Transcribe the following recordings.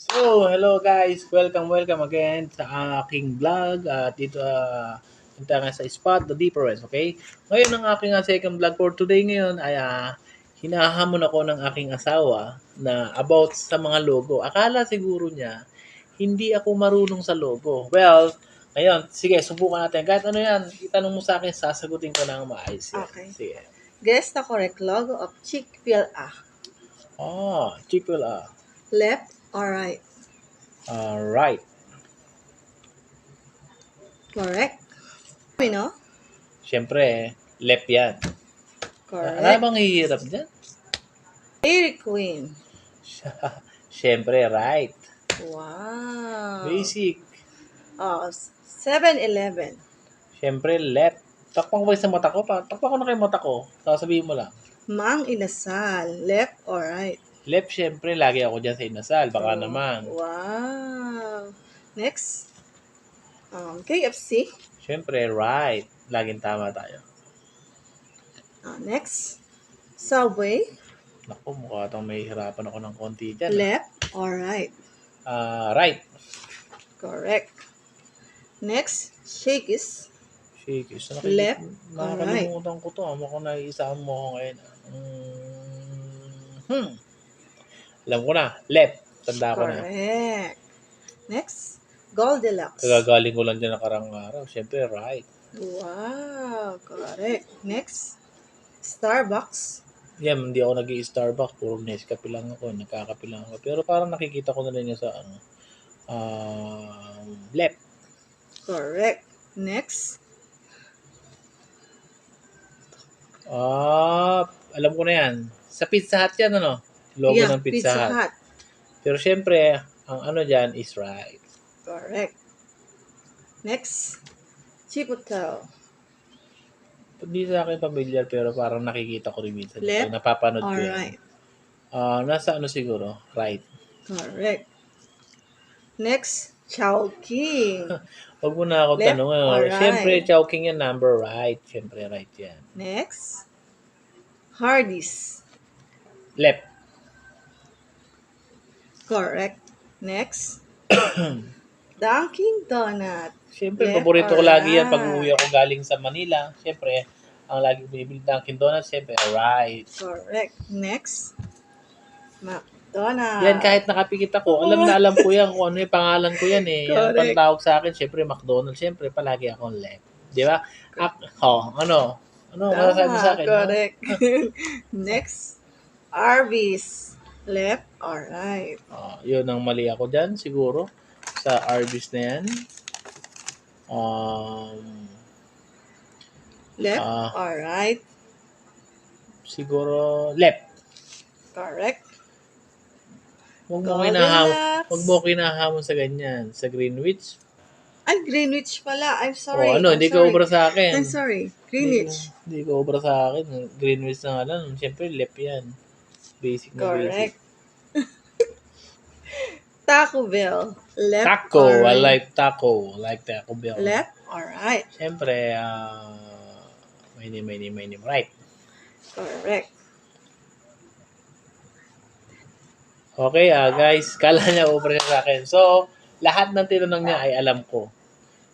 So, hello guys! Welcome again sa aking vlog. At dito, punta nga sa Spot the Difference, okay? Ngayon, ang aking second vlog for today ngayon ay hinahamon ako ng aking asawa na about sa mga logo. Akala siguro niya, hindi ako marunong sa logo. Well, ngayon, sige, subukan natin. Kahit ano yan, itanong mo sa akin, sasagutin ko ng maayos yan. Okay. Sige. Guess the correct logo of Chick-fil-A. Chick-fil-A. Left or right? Right. Correct. No? Siyempre, left yan. Ano Correct. bang hihirap dyan? Dairy Queen. Siyempre, right. Wow. Basic. 7-Eleven. Siyempre, left. Takpan ko ba sa mata ko? Takpan ko na kayo mata ko. Sasabihin mo lang. Mang Inasal. Left or right? Left, siyempre, lagi ako dyan sa inasal. Baka naman. Wow. Next. KFC. Siyempre, right. Laging tama tayo. Next. Subway. Naku, mukha itong may hirapan ako ng konti dyan. Left or right? Right. Correct. Next. Shakey's. Shakey's. Left or right? Nakakalimutan ko to. Mukhang naiisaan mo ako ngayon. Alam ko na. Left. Tanda ko na. Correct. Next. Goldilocks. Kagagaling ko lang dyan nakarang araw. Siyempre, right. Wow. Correct. Next. Starbucks. Yan, hindi ako nag-i-Starbucks. Puro Nescafe lang ako. Nagkakape lang ako. Pero parang nakikita ko na rin yun sa left. Correct. Next. Alam ko na yan. Sa Pizza Hut yan, ano? Logo ng Pizza Hut. Pero syempre, ang ano dyan is right. Correct. Next. Chipotle. Hindi sa akin familiar, pero parang nakikita ko rin minsan. Left Napapanood ko or yan. right? Nasa ano siguro? Right. Correct. Next. Chowking. Huwag mo na ako Left tanongin. or right? Siyempre, Chowking yan, number right. Siyempre, right yan. Next. Hardee's. Left. Correct. Next. Dunkin' Donut. Siyempre, Left paborito ko or lagi yan pag right? uuwi ako galing sa Manila. Siyempre, ang lagi binibili Dunkin' Donuts, siyempre, right. Correct. Next. McDonald's. Yan, kahit nakapikit ako, alam ko yan kung ano yung pangalan ko yan eh. Yan ang Correct. pantawag sa akin, siyempre, McDonald's, siyempre, palagi akong left. Di ba? Ano? Ano masasabi mo sa akin? Correct. Next. Arby's. Left or right? Yun ang mali ako dyan, siguro. Sa Arby's na yan. Left or right? Siguro, left. Correct. Huwag mo Goldilocks. kinahamon sa ganyan. Sa Greenwich. Ay, Greenwich pala. I'm sorry. Hindi ka obra sa akin. I'm sorry. Greenwich. Hindi ka obra sa akin. Greenwich na nga lang. Siyempre, left yan. Basic na Correct. basic. Taco Bell. Left Taco. or I right? like taco. I like Taco Bell. Left or right? Siyempre, right. Correct. Okay, guys. Kala niya obra siya sa akin. So, lahat ng tinanong niya ay alam ko.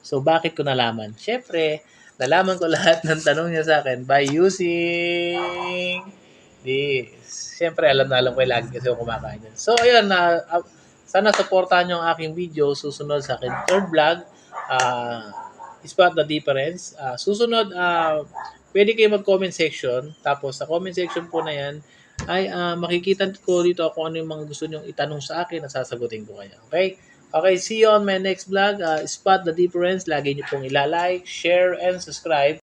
So, bakit ko nalaman? Siyempre, nalaman ko lahat ng tanong niya sa akin by using this. Siyempre, alam ko lagi kasi ako kumakain yan. So, ayun, sana supportahan niyo ang aking video. Susunod sa akin third vlog, Spot the Difference. Susunod, pwede kayo mag-comment section. Tapos, sa comment section po na yan, ay makikita ko dito kung ano yung mga gusto nyong itanong sa akin at sasagutin ko kayo. Okay? Okay, see you on my next vlog. Spot the Difference. Lagi niyo pong ilalike, share, and subscribe.